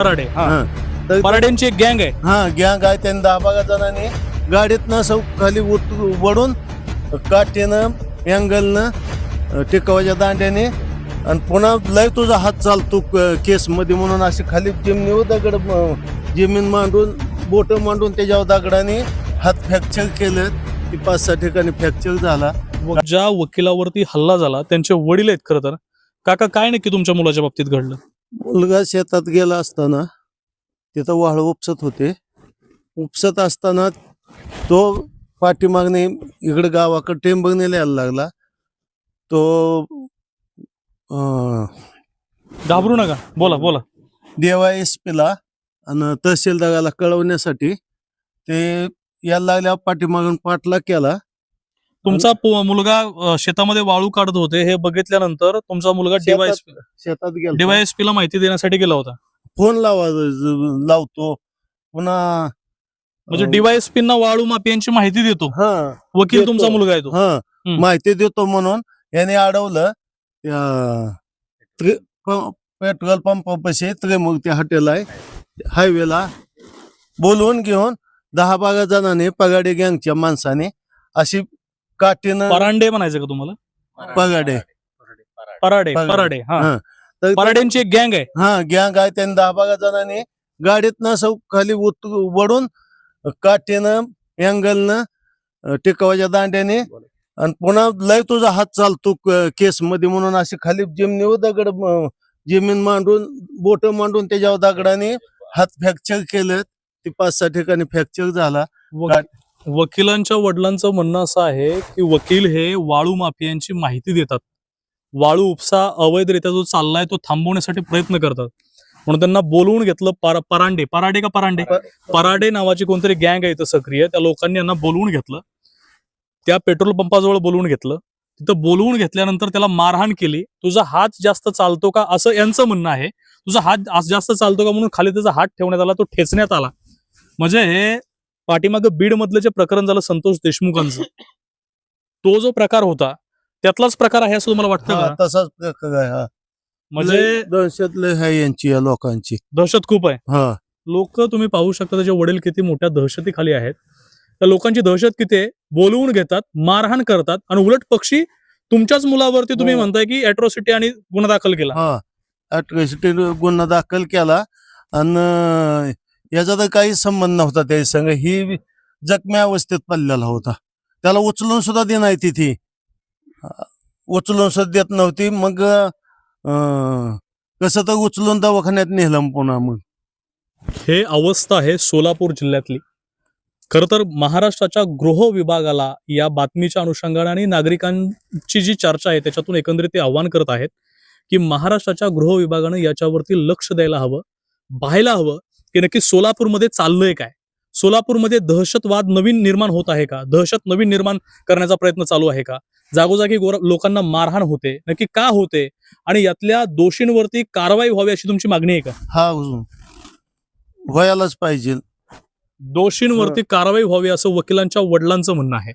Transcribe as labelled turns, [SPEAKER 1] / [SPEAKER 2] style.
[SPEAKER 1] Parade
[SPEAKER 2] हा. तर
[SPEAKER 1] पराडेंची एक गँग आहे.
[SPEAKER 2] हा गँग आहे. त्यांनी 10-12 जणांनी गाडीतनं असं खाली वडून काठीनं अँगलनं टिकावाच्या दांड्याने आणि पुन्हा लय तुझा हात चालतो केस मध्ये म्हणून अशी खाली जिमनीवर दगड जमीन मांडून बोट मांडून त्याच्यावर दगडाने हात फ्रॅक्चर केले. ती 5-6 ठिकाणी फ्रॅक्चर झाला.
[SPEAKER 1] ज्या वकिलावरती हल्ला झाला त्यांचे वडील आहेत खरं तर. काका, काय नक्की तुमच्या मुलाच्या बाबतीत घडलं?
[SPEAKER 2] मुलगा शेतात गेला असताना तिथं वाळू उपसत होते. उपसत असताना तो पाठीमागणे इकडे गावाकडे टेंबगणीला यायला लागला. तो
[SPEAKER 1] घाबरू नका, बोला बोला.
[SPEAKER 2] DYSPला आणि तहसीलदाराला कळवण्यासाठी ते यायला लागल्यावर पाठीमागून पाठलाग केला.
[SPEAKER 1] तुमचा मुलगा शेतामध्ये वाळू काढत होते हे बघितल्यानंतर तुमचा मुलगा
[SPEAKER 2] शेतात गेला.
[SPEAKER 1] DYSP ला माहिती देण्यासाठी गेला होता.
[SPEAKER 2] फोन लावतो पुन्हा
[SPEAKER 1] म्हणजे DYSP ना वाळू माफियांची माहिती देतो.
[SPEAKER 2] हा
[SPEAKER 1] वकील
[SPEAKER 2] देतो.
[SPEAKER 1] तुमचा मुलगा आहे तो.
[SPEAKER 2] हा माहिती देतो म्हणून याने अडवलं. पेट्रोल पंपापाशी त्रिमूर्ती हॉटेल आहे हायवेला बोलवून घेऊन 10-12 जणांनी पगाडे गँगच्या माणसाने अशी काठीनं
[SPEAKER 1] परांडे म्हणायचं का तुम्हाला?
[SPEAKER 2] पगाडे
[SPEAKER 1] पराडे हा.
[SPEAKER 2] तर
[SPEAKER 1] पराडेंची एक गँग आहे.
[SPEAKER 2] हा गँग आहे. त्यांनी 10-12 जणांनी गाडीतनं असं खाली वडून काठीनं अँगलनं टिकावाच्या दांड्याने आणि पुन्हा लय तुझा हात चालतो केस मध्ये म्हणून अशी खाली जिमनीवर दगड जमीन मांडून बोट मांडून त्याच्यावर दगडाने हात फ्रॅक्चर केले. ती 5-6 ठिकाणी फ्रॅक्चर झाला.
[SPEAKER 1] वकिलांच्या वडिलांचं म्हणणं असं आहे की वकील हे वाळू माफियांची माहिती देतात. वाळू उपसा अवैधरित्या जो चाललाय तो थांबवण्यासाठी प्रयत्न करतात. म्हणून त्यांना बोलवून घेतलं. पराडे नावाची कोणतरी गँग आहे इथं सक्रिय. त्या लोकांनी यांना बोलवून घेतलं. त्या पेट्रोल पंपाजवळ बोलवून घेतलं. तिथं बोलवून घेतल्यानंतर त्याला मारहाण केली. तुझा हात जास्त चालतो का असं यांचं म्हणणं आहे. तुझा हात जास्त चालतो का म्हणून खाली त्याचा हात ठेवण्यात आला. तो ठेचण्यात आला. म्हणजे हे पाठीमागं बीड मधलं जे प्रकरण झालं संतोष देशमुखांचं, तो जो प्रकार होता त्यातलाच प्रकार आहे असं तुम्हाला वाटतं का?
[SPEAKER 2] तसाच प्रकार आहे.
[SPEAKER 1] म्हणजे
[SPEAKER 2] दहशत लय आहे यांची, या लोकांची
[SPEAKER 1] दहशत खूप आहे.
[SPEAKER 2] हा
[SPEAKER 1] लोक तुम्ही पाहू शकता त्याचे वडील किती मोठ्या दहशतीखाली आहेत. त्या लोकांची दहशत किती आहे. बोलवून घेतात, मारहाण करतात आणि उलट पक्षी तुमच्याच मुलावरती तुम्ही म्हणताय की अॅट्रॉसिटी आणि गुन्हा दाखल केला.
[SPEAKER 2] हा अॅट्रॉसिटी गुन्हा दाखल केला आणि याचा तर काही संबंध नव्हता त्या संग. ही जखमी अवस्थेत पडलेला होता. त्याला उचलून सुद्धा दे नाही तिथे, उचलून सुद्धा देत नव्हती. मग कसं तर उचलून दवाखान्यात नेलं पुन्हा. मग
[SPEAKER 1] हे अवस्था आहे सोलापूर जिल्ह्यातली. खरं तर महाराष्ट्राच्या गृह विभागाला या बातमीच्या अनुषंगाने आणि नागरिकांची जी चर्चा आहे त्याच्यातून एकंदरीत ते आव्हान करत आहेत की महाराष्ट्राच्या गृह विभागानं याच्यावरती लक्ष द्यायला हवं, पाहायला हवं की नक्की सोलापूरमध्ये चाललंय काय. सोलापूरमध्ये दहशतवाद नवीन निर्माण होत आहे का? दहशत नवीन निर्माण करण्याचा प्रयत्न चालू आहे का? जागोजागी लोकांना मारहाण होते, नक्की का होते आणि यातल्या दोषींवरती कारवाई व्हावी अशी तुमची मागणी आहे का?
[SPEAKER 2] हा व्हायलाच पाहिजे.
[SPEAKER 1] दोषींवरती कारवाई व्हावी असं वकिलांच्या वडिलांचं म्हणणं आहे.